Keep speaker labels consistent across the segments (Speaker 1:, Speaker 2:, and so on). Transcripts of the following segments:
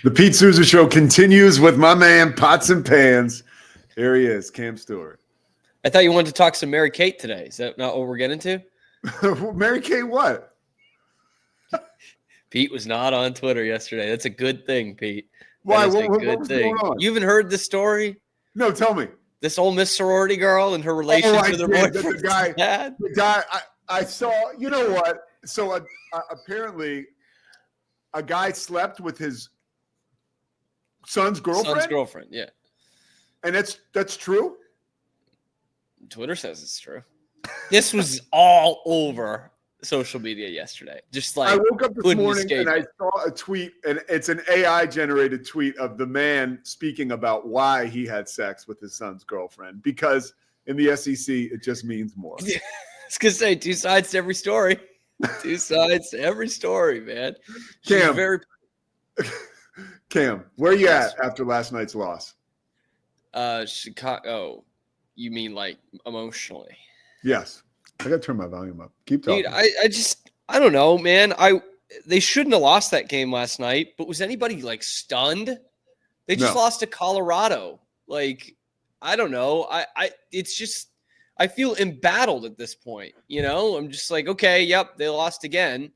Speaker 1: The Pete Souza Show continues with my man, Pots and Pans. Here he is, Cam Stuart.
Speaker 2: I thought you wanted to talk some Mary Kate today. Is that not what we're getting to?
Speaker 1: Mary Kate what?
Speaker 2: Pete was not on Twitter yesterday. That's a good thing, Pete.
Speaker 1: Why?
Speaker 2: That is
Speaker 1: What
Speaker 2: good
Speaker 1: was
Speaker 2: thing.
Speaker 1: going on?
Speaker 2: You haven't heard this story?
Speaker 1: No, tell me.
Speaker 2: This old Miss Sorority girl and her relations with her boyfriend.
Speaker 1: The guy, I saw, you know what? So apparently a guy slept with his son's girlfriend?
Speaker 2: Yeah.
Speaker 1: And that's true?
Speaker 2: Twitter says it's true. This was all over social media yesterday. Just like
Speaker 1: I woke up this morning and I saw a tweet, and it's an AI-generated tweet of the man speaking about why he had sex with his son's girlfriend. Because in the SEC, it just means more.
Speaker 2: I was going to say, two sides to every story. Two sides to every story, man.
Speaker 1: Cam, where are you at after last night's loss?
Speaker 2: Chicago. You mean like emotionally?
Speaker 1: Yes. I got to turn my volume up. Keep talking.
Speaker 2: Dude, I don't know, man. They shouldn't have lost that game last night, but was anybody like stunned? They just lost to Colorado. Like, I don't know. It's just, I feel embattled at this point. You know, I'm just like, okay, yep, they lost again.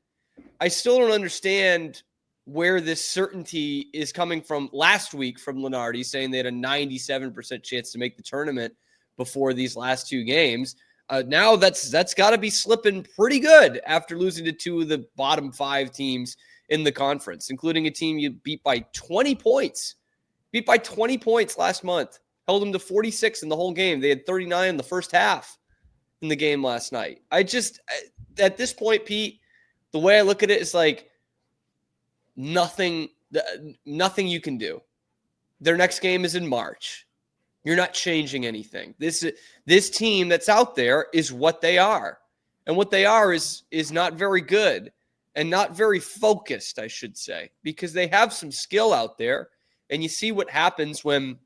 Speaker 2: I still don't understand where this certainty is coming from. Last week from Lunardi saying they had a 97% chance to make the tournament before these last two games. Now that's got to be slipping pretty good after losing to two of the bottom five teams in the conference, including a team you beat by 20 points. Beat by 20 points last month. Held them to 46 in the whole game. They had 39 in the first half in the game last night. At this point, Pete, the way I look at it is like nothing you can do. Their next game is in March. You're not changing anything. This team that's out there is what they are. And what they are is not very good and not very focused, I should say, because they have some skill out there. And you see what happens when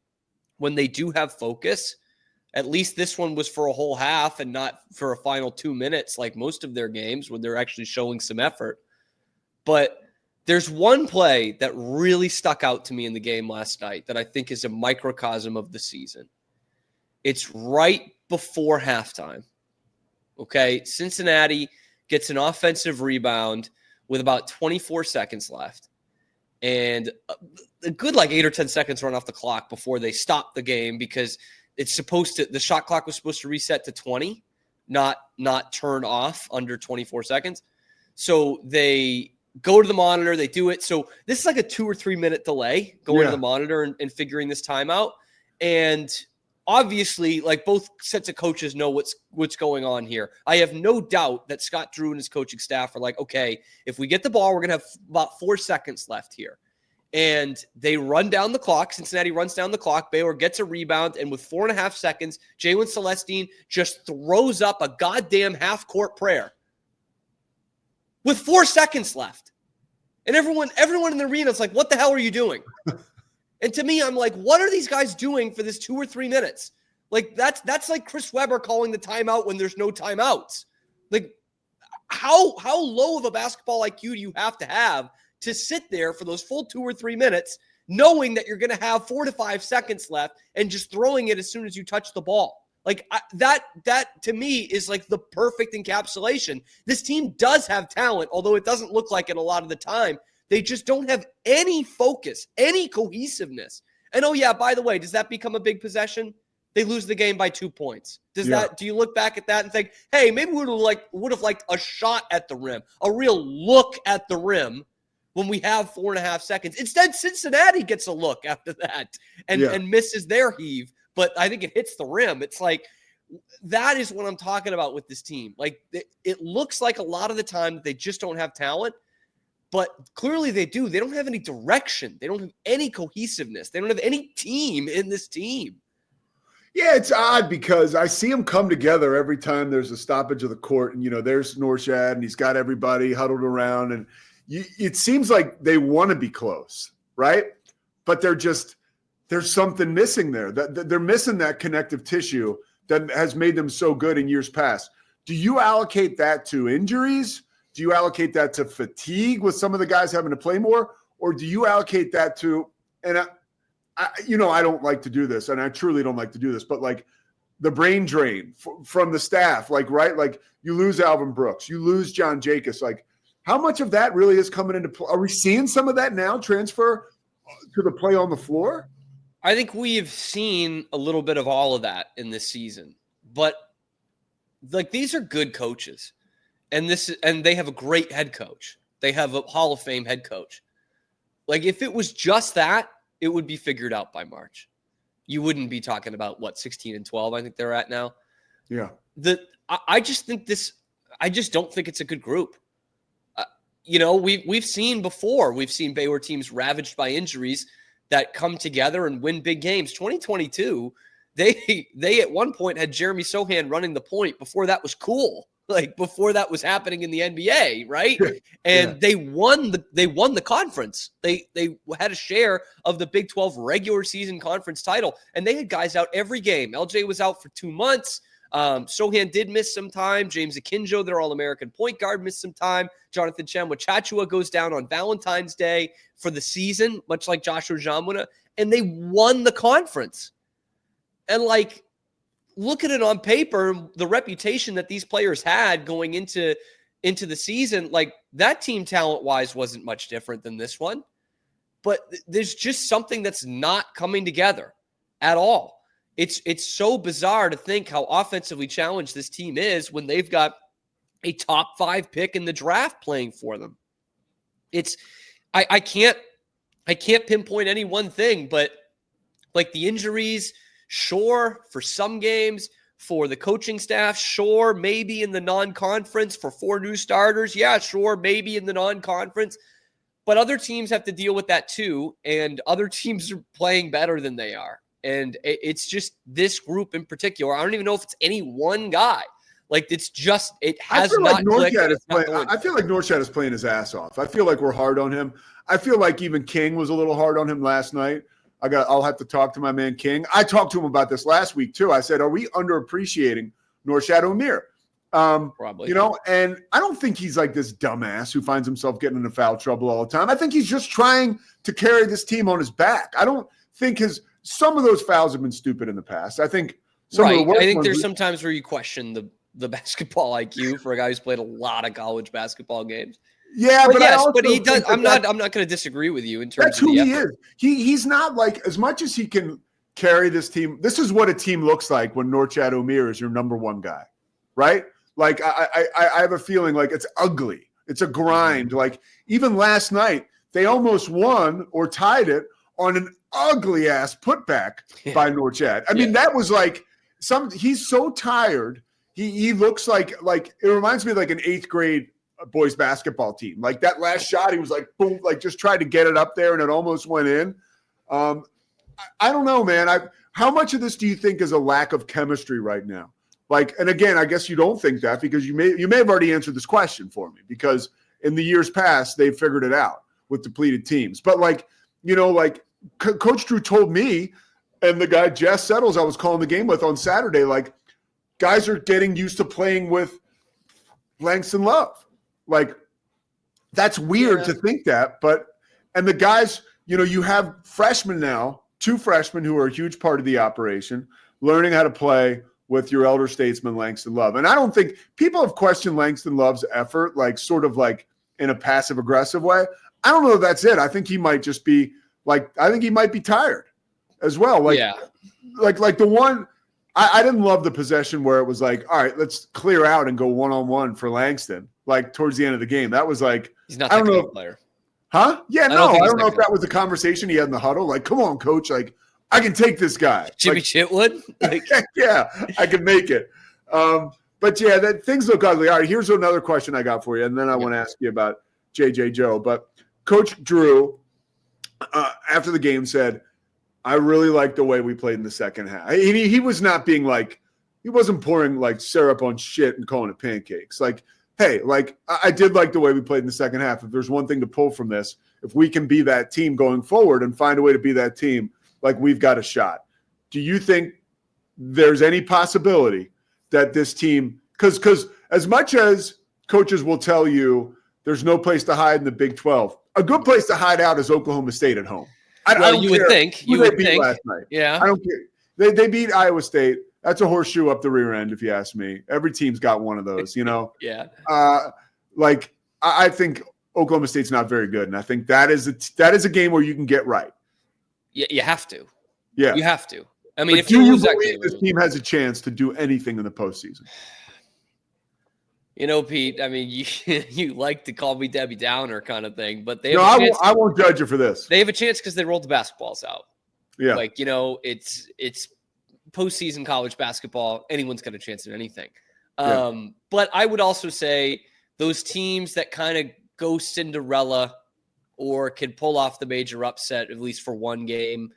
Speaker 2: they do have focus. At least this one was for a whole half and not for a final 2 minutes like most of their games when they're actually showing some effort. But there's one play that really stuck out to me in the game last night that I think is a microcosm of the season. It's right before halftime. Okay, Cincinnati gets an offensive rebound with about 24 seconds left. And a good 8 or 10 seconds run off the clock before they stop the game because the shot clock was supposed to reset to 20, not turn off under 24 seconds. So they go to the monitor, they do it. So this is like a 2 or 3 minute delay going to the monitor and figuring this time out. And obviously, both sets of coaches know what's going on here. I have no doubt that Scott Drew and his coaching staff are like, okay, if we get the ball, we're going to have about 4 seconds left here. And they run down the clock. Cincinnati runs down the clock. Baylor gets a rebound. And with 4.5 seconds, Jalen Celestine just throws up a goddamn half-court prayer with 4 seconds left. And everyone in the arena is like, what the hell are you doing? And to me, I'm like, what are these guys doing for this 2 or 3 minutes? That's like Chris Webber calling the timeout when there's no timeouts. How low of a basketball IQ do you have to sit there for those full 2 or 3 minutes, knowing that you're going to have 4 to 5 seconds left and just throwing it as soon as you touch the ball? That to me is the perfect encapsulation. This team does have talent, although it doesn't look like it a lot of the time. They just don't have any focus, any cohesiveness. And oh yeah, by the way, does that become a big possession? They lose the game by 2 points. Do you look back at that and think, hey, maybe we would have liked a shot at the rim, a real look at the rim when we have 4.5 seconds. Instead, Cincinnati gets a look after that and misses their heave. But I think it hits the rim. It's that is what I'm talking about with this team. It looks like a lot of the time that they just don't have talent, but clearly they do. They don't have any direction. They don't have any cohesiveness. They don't have any team in this team.
Speaker 1: Yeah, it's odd because I see them come together every time there's a stoppage of the court. And, there's Norshad and he's got everybody huddled around. And it seems like they want to be close, right? But there's something missing there. They're missing that connective tissue that has made them so good in years past. Do you allocate that to injuries? Do you allocate that to fatigue with some of the guys having to play more? or do you allocate that to, and I don't like to do this, and I truly don't like to do this, but like the brain drain from the staff, like, right? Like you lose Alvin Brooks, you lose John Jacobs. Like how much of that really is coming into play? Are we seeing some of that now transfer to the play on the floor?
Speaker 2: I think we've seen a little bit of all of that in this season, but like these are good coaches, and they have a great head coach. They have a Hall of Fame head coach. Like if it was just that, it would be figured out by March. You wouldn't be talking about 16-12. I think they're at now.
Speaker 1: Yeah.
Speaker 2: I just think I just don't think it's a good group. We've seen before. We've seen Baylor teams ravaged by injuries that come together and win big games. 2022, they at one point had Jeremy Sohan running the point before that was cool, like before that was happening in the NBA, right? And they won the conference. They had a share of the Big 12 regular season conference title, and they had guys out every game. LJ was out for 2 months. Sohan did miss some time. James Akinjo, their All-American point guard, missed some time. Jonathan Chamwa-Chachua goes down on Valentine's Day for the season, much like Joshua Jamwana, and they won the conference. And like, look at it on paper, the reputation that these players had going into the season, like that team talent-wise wasn't much different than this one. But there's just something that's not coming together at all. It's so bizarre to think how offensively challenged this team is when they've got a top 5 pick in the draft playing for them. I can't pinpoint any one thing, but like the injuries, sure, for some games, for the coaching staff, sure, maybe in the non-conference for 4 new starters. Yeah, sure, maybe in the non-conference. But other teams have to deal with that too, and other teams are playing better than they are. And it's just this group in particular. I don't even know if it's any one guy. Like it has not clicked.
Speaker 1: I feel like Norchad is playing his ass off. I feel like we're hard on him. I feel like even King was a little hard on him last night. I'll have to talk to my man King. I talked to him about this last week too. I said, are we underappreciating Norchad Omier?
Speaker 2: Probably.
Speaker 1: And I don't think he's like this dumbass who finds himself getting into foul trouble all the time. I think he's just trying to carry this team on his back. I don't think some of those fouls have been stupid in the past. I think
Speaker 2: I think there's some times where you question the basketball IQ for a guy who's played a lot of college basketball games.
Speaker 1: Yeah,
Speaker 2: but he does. I'm not going to disagree with you in terms of the effort.
Speaker 1: He is. He's not like, as much as he can carry this team. This is what a team looks like when Norchad Omier is your number one guy, right? Like I have a feeling like it's ugly. It's a grind. Like even last night, they almost won or tied it on an ugly ass putback by Norchad. I mean, that was like he's so tired. He looks like it reminds me of like an 8th grade boys basketball team. Like that last shot, he was like, boom, like just tried to get it up there and it almost went in. I don't know, man. How much of this do you think is a lack of chemistry right now? Like, and again, I guess you don't think that because you may have already answered this question for me because in the years past, they've figured it out with depleted teams. But like, Coach Drew told me and the guy Jess Settles I was calling the game with on Saturday, like guys are getting used to playing with Langston Love. Like that's weird to think that, and the guys, you have freshmen now, 2 freshmen who are a huge part of the operation, learning how to play with your elder statesman, Langston Love. And I don't think people have questioned Langston Love's effort, like sort of like in a passive aggressive way. I don't know if that's it. I think he might just be I think he might be tired as well. Like the one, I didn't love the possession where it was like, all right, let's clear out and go one-on-one for Langston. Like towards the end of the game, that was like,
Speaker 2: he's not that good of a player.
Speaker 1: Huh? Yeah, I don't know if that was the conversation he had in the huddle. Like, come on, coach. Like, I can take this guy.
Speaker 2: Jimmy Chitwood?
Speaker 1: Yeah, I can make it. But yeah, things look ugly. All right, here's another question I got for you, and then I want to ask you about JJ Joe. But Coach Drew, after the game, said, I really like the way we played in the second half. He was not being like, he wasn't pouring like syrup on shit and calling it pancakes. Like, hey, like I did like the way we played in the second half. If there's one thing to pull from this, if we can be that team going forward and find a way to be that team, like we've got a shot. Do you think there's any possibility that this team, because as much as coaches will tell you there's no place to hide in the Big 12, a good place to hide out is Oklahoma State at home. I don't
Speaker 2: you
Speaker 1: care
Speaker 2: would think.
Speaker 1: who
Speaker 2: You
Speaker 1: they
Speaker 2: would
Speaker 1: beat
Speaker 2: think.
Speaker 1: last night.
Speaker 2: Yeah.
Speaker 1: I don't care. They beat Iowa State. That's a horseshoe up the rear end, if you ask me. Every team's got one of those,
Speaker 2: Yeah.
Speaker 1: I think Oklahoma State's not very good, and I think that is a game where you can get right.
Speaker 2: Yeah, you have to.
Speaker 1: Yeah.
Speaker 2: You have to. I mean,
Speaker 1: but
Speaker 2: if you lose that game,
Speaker 1: this team has a chance to do anything in the postseason?
Speaker 2: Pete, I mean, you like to call me Debbie Downer kind of thing, but they have
Speaker 1: No,
Speaker 2: a chance.
Speaker 1: I won't judge you for this.
Speaker 2: They have a chance because they rolled the basketballs out.
Speaker 1: Yeah.
Speaker 2: It's postseason college basketball. Anyone's got a chance at anything.
Speaker 1: Yeah.
Speaker 2: But I would also say those teams that kind of go Cinderella or can pull off the major upset, at least for one game,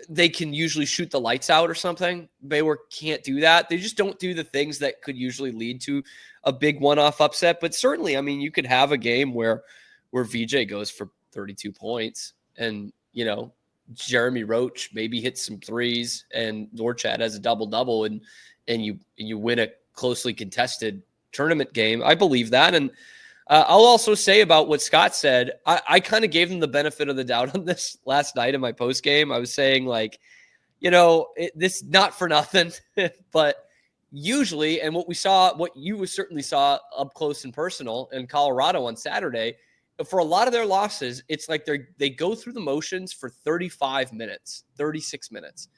Speaker 2: they can usually shoot the lights out or something. Baylor can't do that. They just don't do the things that could usually lead to a big one-off upset. But certainly, I mean, you could have a game where VJ goes for 32 points and, Jeremy Roach maybe hits some threes and Norchad has a double-double and you win a closely contested tournament game. I believe that. And I'll also say about what Scott said, I kind of gave him the benefit of the doubt on this last night in my post game. I was saying this not for nothing, but usually, and what you certainly saw up close and personal in Colorado on Saturday, for a lot of their losses, it's like they go through the motions for 35 minutes, 36 minutes,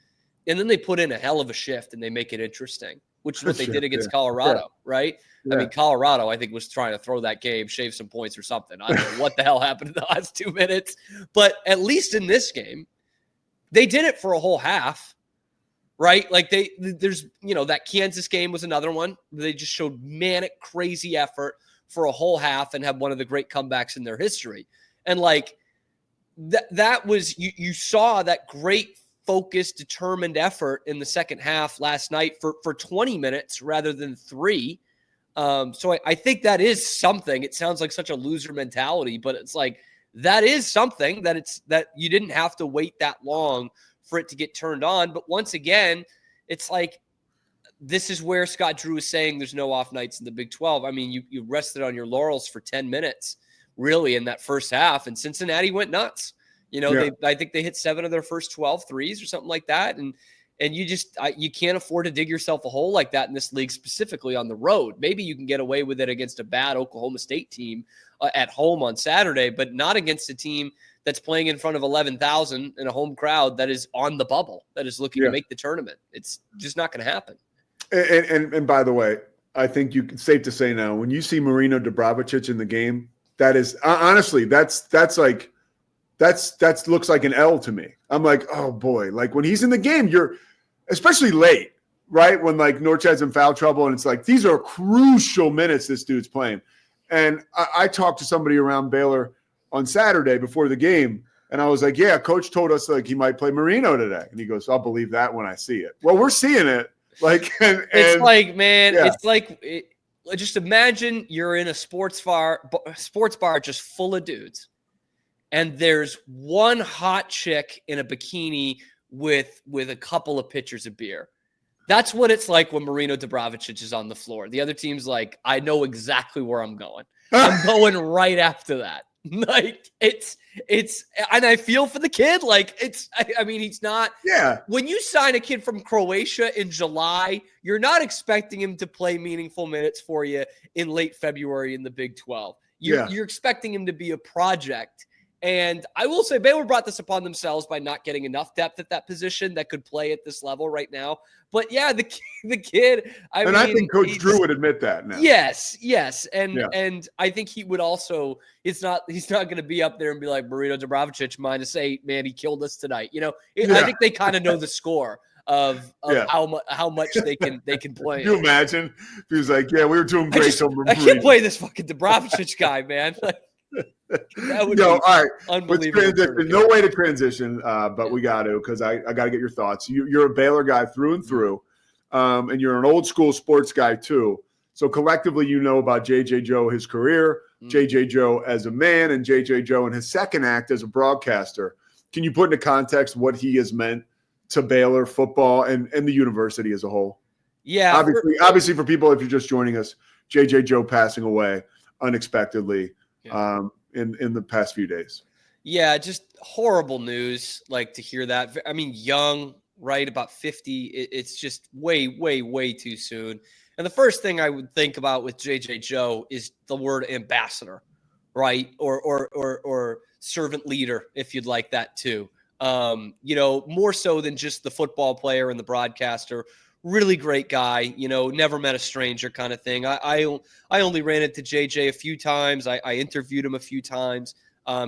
Speaker 2: and then they put in a hell of a shift and they make it interesting, which is what they did against Colorado, right? Yeah. I mean, Colorado, I think, was trying to throw that game, shave some points or something. I don't know what the hell happened in the last 2 minutes. But at least in this game, they did it for a whole half, right? Like there's that Kansas game was another one. They just showed manic, crazy effort for a whole half and had one of the great comebacks in their history. And that was, you saw that great focused, determined effort in the second half last night for 20 minutes rather than 3. So I think that is something. It sounds like such a loser mentality, but it's like that is something that you didn't have to wait that long for it to get turned on. But once again, it's like this is where Scott Drew is saying there's no off nights in the Big 12. I mean, you rested on your laurels for 10 minutes, really, in that first half, and Cincinnati went nuts. I think they hit 7 of their first 12 threes or something like that, and you can't afford to dig yourself a hole like that in this league, specifically on the road. Maybe you can get away with it against a bad Oklahoma State team at home on Saturday, but not against a team that's playing in front of 11,000 in a home crowd that is on the bubble, that is looking to make the tournament. It's just not going to happen.
Speaker 1: And by the way, I think it's safe to say now, when you see Marino Dubravicic in the game, that is honestly, that looks like an L to me. I'm like, oh boy, like when he's in the game, you're especially late, right? When Norchad's in foul trouble and it's like, these are crucial minutes this dude's playing. And I talked to somebody around Baylor on Saturday before the game, and I was like, yeah, coach told us he might play Marino today. And he goes, I'll believe that when I see it. Well, we're seeing it.
Speaker 2: Just imagine you're in a sports bar just full of dudes, and there's one hot chick in a bikini with a couple of pitchers of beer. That's what it's like when Marino Dubravicic is on the floor. The other team's like, I know exactly where I'm going. I'm going right after that. It's and I feel for the kid. He's not. Yeah. When you sign a kid from Croatia in July, you're not expecting him to play meaningful minutes for you in late February in the Big 12. You're expecting him to be a project. And I will say Baylor brought this upon themselves by not getting enough depth at that position that could play at this level right now. But yeah, the kid. I think
Speaker 1: Coach Drew would admit that now.
Speaker 2: Yes, and I think he would also. He's not going to be up there and be like Marino Dubravicic -8. Man, he killed us tonight. I think they kind of know the score of how much they can play.
Speaker 1: Can you imagine if he was like, yeah, we were doing great.
Speaker 2: I can't play this fucking Dubravicic guy, man. That would be all right. Unbelievable.
Speaker 1: Let's transition. No way to transition, but we got to, because I got to get your thoughts. You're a Baylor guy through and through, and you're an old school sports guy too. So collectively, about J.J. Joe, his career, J.J. Joe as a man, and J.J. Joe in his second act as a broadcaster. Can you put into context what he has meant to Baylor football and the university as a whole?
Speaker 2: Yeah.
Speaker 1: Obviously for people, if you're just joining us, J.J. Joe passing away unexpectedly. Yeah. in the past few days.
Speaker 2: Yeah, just horrible news. Like to hear that. I mean, young, right? About 50. It's just way, way, way too soon. And the first thing I would think about with JJ Joe is the word ambassador, right? Or servant leader, if you'd like that too. More so than just the football player and the broadcaster. Really great guy, never met a stranger kind of thing. I only ran into JJ a few times. I interviewed him a few times.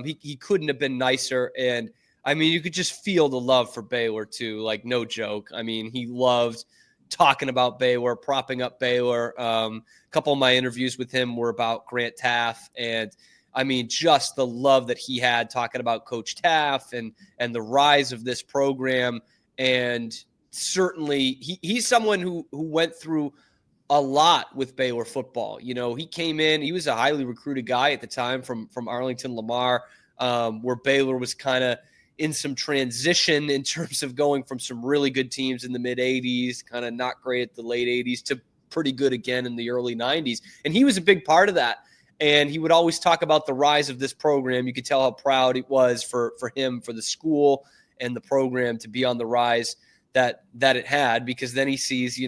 Speaker 2: He couldn't have been nicer. And I mean, you could just feel the love for Baylor too. Like, no joke. I mean, he loved talking about Baylor, propping up Baylor. A couple of my interviews with him were about Grant Taff. And I mean, just the love that he had talking about Coach Taff and the rise of this program. And certainly he's someone who went through a lot with Baylor football. He came in, he was a highly recruited guy at the time from Arlington Lamar, where Baylor was kind of in some transition in terms of going from some really good teams in the mid 80s, kind of not great at the late 80s, to pretty good again in the early 90s. And he was a big part of that. And he would always talk about the rise of this program. You could tell how proud it was for him, for the school and the program to be on the rise that it had, because then he sees,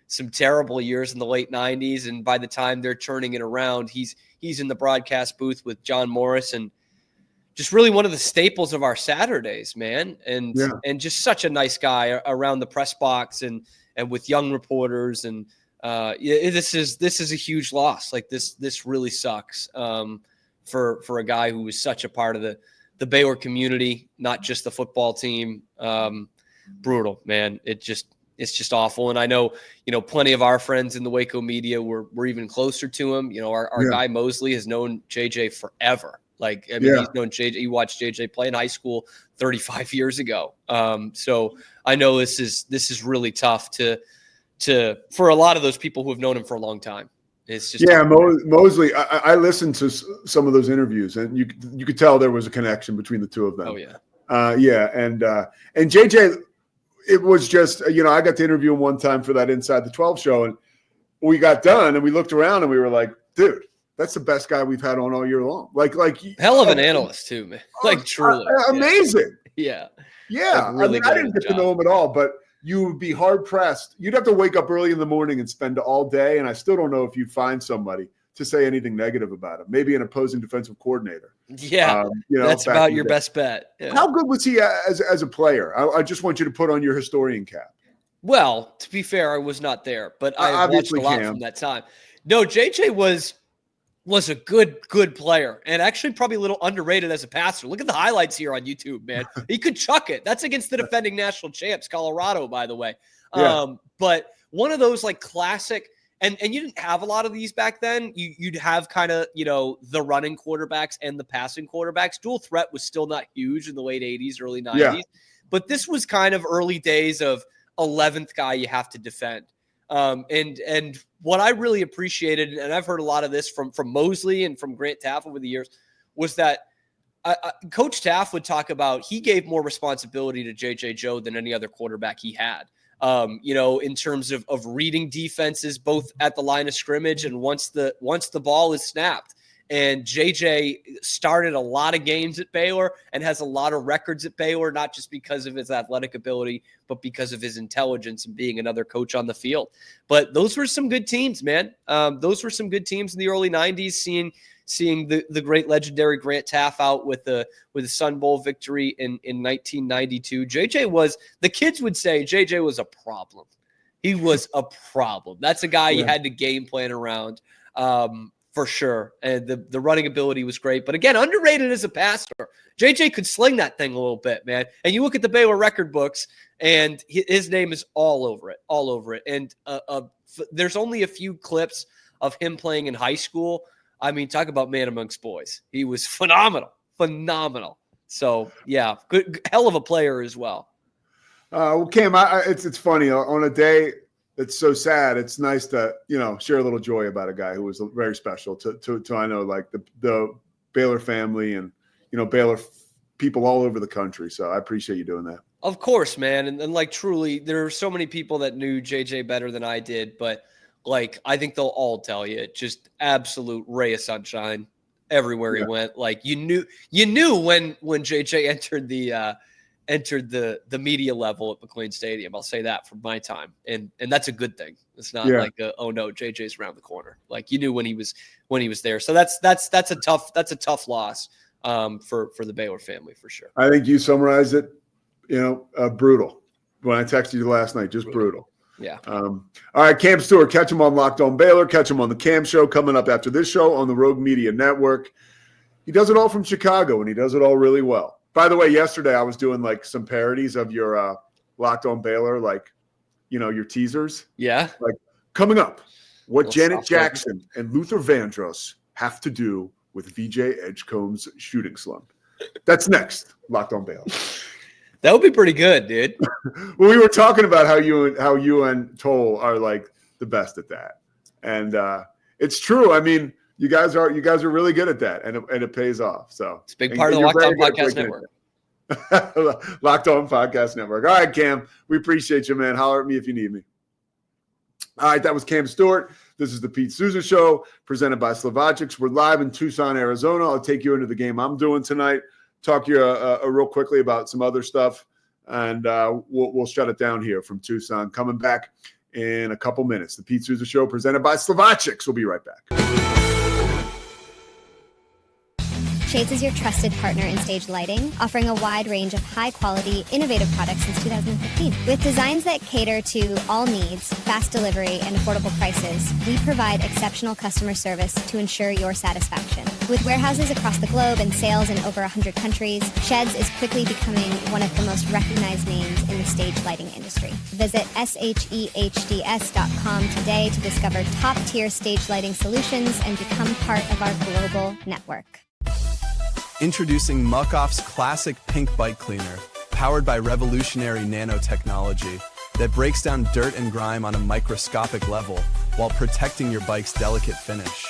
Speaker 2: some terrible years in the late 90s. And by the time they're turning it around, he's in the broadcast booth with John Morris, and just really one of the staples of our Saturdays, man. And just such a nice guy around the press box and with young reporters. And this is a huge loss. Like this really sucks for a guy who was such a part of the Baylor community, not just the football team. Brutal, man. It's just awful. And I know, plenty of our friends in the Waco media were even closer to him. Our guy Mosley has known JJ forever. Like, I mean, he's known JJ. He watched JJ play in high school 35 years ago. So I know this is really tough for a lot of those people who have known him for a long time. It's just
Speaker 1: Mosley. I listened to some of those interviews, and you could tell there was a connection between the two of them.
Speaker 2: Oh yeah,
Speaker 1: and JJ. It was just, I got to interview him one time for that Inside the 12 show, and we got done and we looked around and we were like, dude, that's the best guy we've had on all year long. Like
Speaker 2: hell of an analyst too, man. Like truly
Speaker 1: amazing.
Speaker 2: Yeah.
Speaker 1: Like, really I didn't get to know him at all, but you would be hard pressed. You'd have to wake up early in the morning and spend all day. And I still don't know if you'd find somebody to say anything negative about him. Maybe an opposing defensive coordinator.
Speaker 2: Yeah, that's about your best bet. Yeah.
Speaker 1: How good was he as a player? I just want you to put on your historian cap.
Speaker 2: Well, to be fair, I was not there, but I watched a lot from that time. No, JJ was a good player, and actually probably a little underrated as a passer. Look at the highlights here on YouTube, man. He could chuck it. That's against the defending national champs, Colorado, by the way. But one of those like classic. And you didn't have a lot of these back then. You'd have kind of, the running quarterbacks and the passing quarterbacks. Dual threat was still not huge in the late 80s, early 90s. Yeah. But this was kind of early days of 11th guy you have to defend. And what I really appreciated, and I've heard a lot of this from Mosley and from Grant Taff over the years, was that Coach Taff would talk about he gave more responsibility to JJ Joe than any other quarterback he had. In terms of reading defenses, both at the line of scrimmage and once the ball is snapped. And JJ started a lot of games at Baylor and has a lot of records at Baylor, not just because of his athletic ability, but because of his intelligence and being another coach on the field. But those were some good teams, man. Those were some good teams in the early 90s, seeing the great legendary Grant Taff out with a Sun Bowl victory in 1992. The kids would say JJ was a problem. He was a problem. That's a guy you had to game plan around for sure. And the running ability was great. But again, underrated as a passer. JJ could sling that thing a little bit, man. And you look at the Baylor record books, and his name is all over it. And there's only a few clips of him playing in high school. I mean, talk about man amongst boys. He was phenomenal. So, yeah, good, hell of a player as well.
Speaker 1: Well, Cam, it's funny. On a day that's so sad, it's nice to, share a little joy about a guy who was very special to I know, like the Baylor family and, Baylor people all over the country. So I appreciate you doing that.
Speaker 2: Of course, man. And like, truly, there are so many people that knew JJ better than I did, but like, I think they'll all tell you, just absolute ray of sunshine. everywhere he went. Like you knew when JJ entered the media level at McLean Stadium. I'll say that from my time, and that's a good thing. It's not like oh no, JJ's around the corner. Like you knew when he was there. So that's a tough loss for the Baylor family for sure.
Speaker 1: I think you summarized it. Brutal. When I texted you last night, just brutal.
Speaker 2: Yeah.
Speaker 1: All right, Cam Stewart, catch him on Locked On Baylor. Catch him on the Cam Show coming up after this show on the Rogue Media Network. He does it all from Chicago, and he does it all really well. By the way, yesterday I was doing like some parodies of your Locked On Baylor, like, your teasers.
Speaker 2: Yeah.
Speaker 1: Like coming up, what Janet Jackson and Luther Vandross have to do with VJ Edgecombe's shooting slump. That's next, Locked On Baylor.
Speaker 2: That would be pretty good, dude.
Speaker 1: Well, we were talking about how you and Toll are like the best at that, and it's true. I mean, you guys are really good at that, and it pays off. So
Speaker 2: it's a big part of the Locked On Podcast Network.
Speaker 1: Locked On Podcast Network. All right, Cam, we appreciate you, man. Holler at me if you need me. All right, that was Cam Stewart. This is the Pete Souza Show, presented by Slovacics. We're live in Tucson, Arizona. I'll take you into the game I'm doing tonight. Talk to you real quickly about some other stuff, and we'll shut it down here from Tucson. Coming back in a couple minutes. The Pete Souza Show, presented by Slovacics. We'll be right back.
Speaker 3: Shades is your trusted partner in stage lighting, offering a wide range of high-quality, innovative products since 2015. With designs that cater to all needs, fast delivery, and affordable prices, we provide exceptional customer service to ensure your satisfaction. With warehouses across the globe and sales in over 100 countries, Sheds is quickly becoming one of the most recognized names in the stage lighting industry. Visit shehds.com today to discover top-tier stage lighting solutions and become part of our global network.
Speaker 4: Introducing Muck-Off's classic pink bike cleaner, powered by revolutionary nanotechnology that breaks down dirt and grime on a microscopic level while protecting your bike's delicate finish.